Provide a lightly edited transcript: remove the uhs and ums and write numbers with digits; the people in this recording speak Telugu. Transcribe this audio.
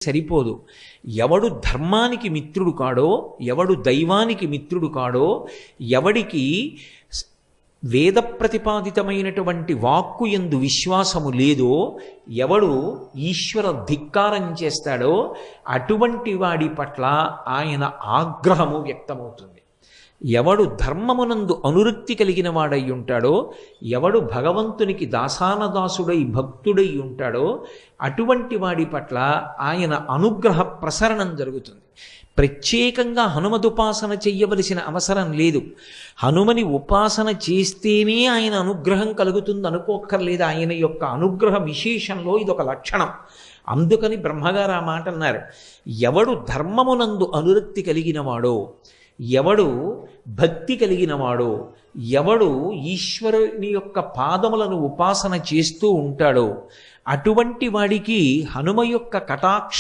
సరిపోదు. ఎవడు ధర్మానికి మిత్రుడు కాడో, ఎవడు దైవానికి మిత్రుడు కాడో, ఎవడికి వేద ప్రతిపాదితమైనటువంటి వాక్కు యందు విశ్వాసము లేదో, ఎవడు ఈశ్వర ధిక్కారం చేస్తాడో అటువంటి వాడి పట్ల ఆయన ఆగ్రహము వ్యక్తమవుతుంది. ఎవడు ధర్మమునందు అనురక్తి కలిగిన వాడై ఉంటాడో, ఎవడు భగవంతునికి దాసానదాసుడై భక్తుడై ఉంటాడో అటువంటి వాడి పట్ల ఆయన అనుగ్రహ ప్రసరణం జరుగుతుంది. ప్రత్యేకంగా హనుమదుపాసన చెయ్యవలసిన అవసరం లేదు. హనుమని ఉపాసన చేస్తేనే ఆయన అనుగ్రహం కలుగుతుంది అనుకోక్కర్లేదు. ఆయన యొక్క అనుగ్రహ విశేషంలో ఇదొక లక్షణం. అందుకని బ్రహ్మగారు ఆ మాట అన్నారు, ఎవడు ధర్మమునందు అనురక్తి కలిగినవాడో, ఎవడు భక్తి కలిగినవాడో, ఎవడు ఈశ్వరుని యొక్క పాదములను ఉపాసన చేస్తూ ఉంటాడో అటువంటి వాడికి హనుమ యొక్క కటాక్ష